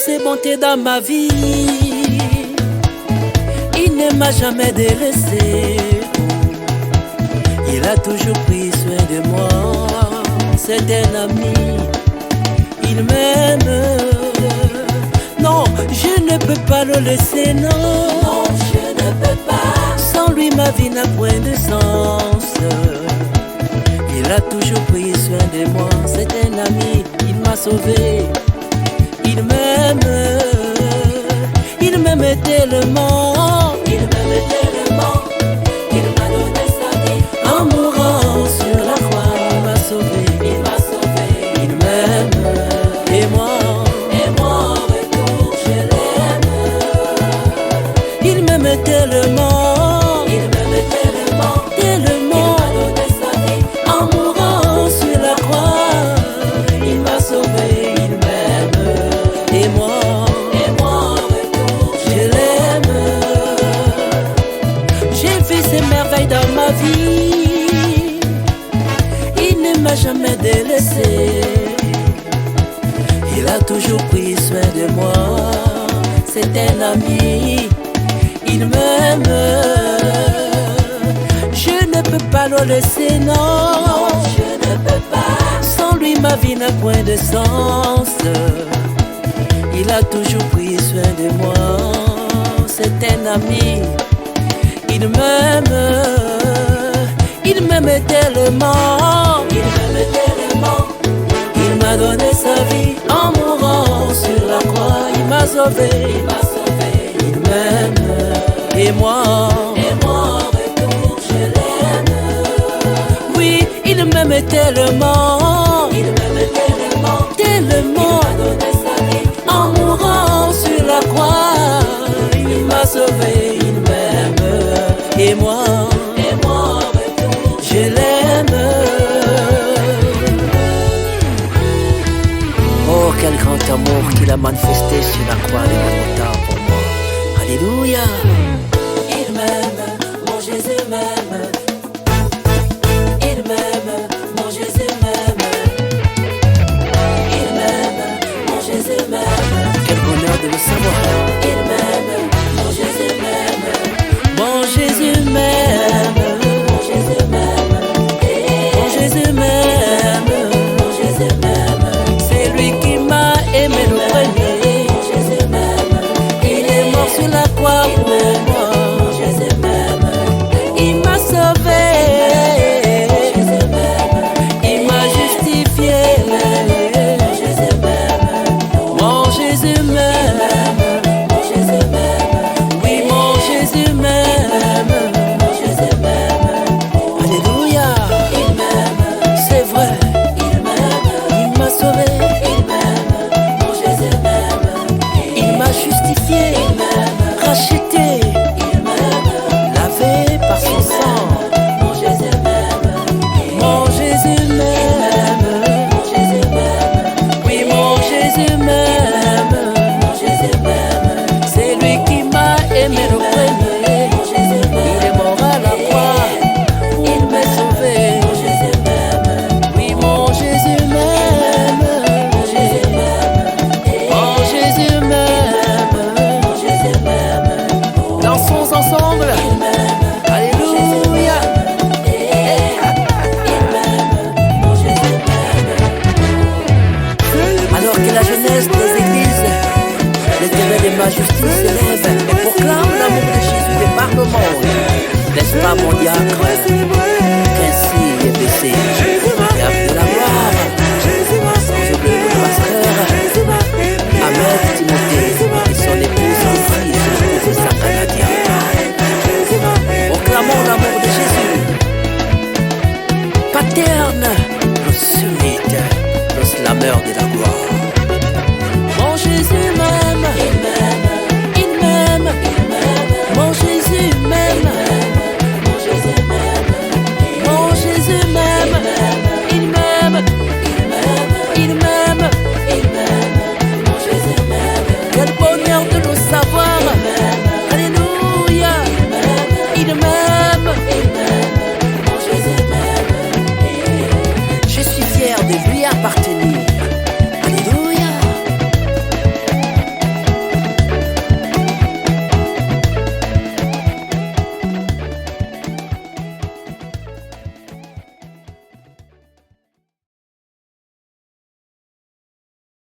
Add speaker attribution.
Speaker 1: ses bontés dans ma vie. Il ne m'a jamais délaissé. Il a toujours pris soin de moi. C'est un ami, il m'aime. Non, je ne peux pas le laisser, non.
Speaker 2: Non, je ne peux pas.
Speaker 1: Sans lui, ma vie n'a point de sens. Il a toujours pris soin de moi. C'est un ami, il m'a sauvé. Il m'aime tellement.
Speaker 2: Il m'aime tellement. Il m'a donné sa vie.
Speaker 1: En mourant sur la croix, il m'a sauvé.
Speaker 2: Il m'a sauvé.
Speaker 1: Il m'aime et moi
Speaker 2: en retour, je l'aime.
Speaker 1: il m'aime tellement.
Speaker 2: Il m'aime tellement.
Speaker 1: Tellement.
Speaker 2: Il m'a donné sa vie.
Speaker 1: En mourant sur la croix, il m'a sauvé. Il m'aime et moi
Speaker 2: en retour,
Speaker 1: je l'aime. J'ai vu ces merveilles dans ma vie. Il ne m'a jamais délaissé. Il a toujours pris soin de moi. C'est un ami. Il m'aime. Je ne peux pas le laisser, non.
Speaker 2: non, je ne peux pas.
Speaker 1: Sans lui, ma vie n'a point de sens. Il a toujours pris soin de moi. C'est un ami. Il m'aime. Il m'aime tellement.
Speaker 2: Il m'aime tellement.
Speaker 1: Il m'a donné sa vie en mourant sur la croix. Il m'a sauvé.
Speaker 2: Il m'a sauvé.
Speaker 1: Il m'aime et moi
Speaker 2: en retour, je l'aime.
Speaker 1: oui, il m'aime tellement.
Speaker 2: Il m'aime tellement.
Speaker 1: Tellement.
Speaker 2: Il m'a donné sa vie.
Speaker 1: En mourant sur la croix, il m'a sauvé. Il m'aime et moi
Speaker 2: en retour,
Speaker 1: je l'aime. Oh, quel grand amour qu'il a manifesté sur la croix de Golgotha pour moi. Alléluia.
Speaker 2: il m'aime. Mon Jésus m'aime. Il m'aime. Mon Jésus m'aime. Il m'aime. Mon Jésus m'aime.
Speaker 1: Quel bonheur de le savoir.
Speaker 2: Il m'aime. Mon Jésus m'aime.
Speaker 1: Mon Jésus m'aime.
Speaker 2: Mon Jésus m'aime.
Speaker 1: Mon Jésus m'aime.
Speaker 2: Mon Jésus m'aime.
Speaker 1: C'est lui qui m'a aimé le premier.
Speaker 2: Mon Jésus m'aime.
Speaker 1: Il est mort sur la croix pour moi.
Speaker 2: Mon Jésus m'aime.
Speaker 1: Il m'a sauvé.
Speaker 2: Mon Jésus m'aime.
Speaker 1: Il m'a justifié.
Speaker 2: Mon Jésus m'aime.
Speaker 1: Mon Jésus m'aime.
Speaker 2: Mon Jésus m'aime.
Speaker 1: Oui, mon Jésus m'aime.
Speaker 2: Mon Jésus m'aime.
Speaker 1: Alléluia.
Speaker 2: Il m'aime.
Speaker 1: C'est vrai.
Speaker 2: Il m'aime.
Speaker 1: Il m'a sauvé.
Speaker 2: Il m'aime. Mon Jésus m'aime.
Speaker 1: Il m'a justifié.
Speaker 2: Il m'aime.
Speaker 1: Racheté.
Speaker 2: Il m'aime.
Speaker 1: Lavé par son sang.
Speaker 2: Mon Jésus m'aime.
Speaker 1: Mon Jésus m'aime.
Speaker 2: Mon Jésus m'aime.
Speaker 1: Oui, mon Jésus m'aime.
Speaker 2: Mon Jésus m'aime.
Speaker 1: C'est lui qui m'a aimé le premier.
Speaker 2: Mon Jésus m'aime.
Speaker 1: Il est mort à la croix pour me sauver.
Speaker 2: Mon Jésus m'aime.
Speaker 1: Oui, mon Jésus m'aime.
Speaker 2: Mon Jésus m'aime.
Speaker 1: Mon Jésus m'aime.
Speaker 2: Mon Jésus m'aime.
Speaker 1: Dansons ensemble. Alléluia. Alors que la jeunesse des églises, l'Éternel de ma justice s'élève et proclame l'amour de Jésus de par le monde. N'est-ce pas, mon diacre, qu'ainsi est baissé l'herbe de la gloire, sans oublier le pasteur Ahmed Timothée et son épouse Annie, épouse Sakanadia. Proclamons l'amour de Jésus, paterne, le summite, le slameur de la gloire. Mon Jésus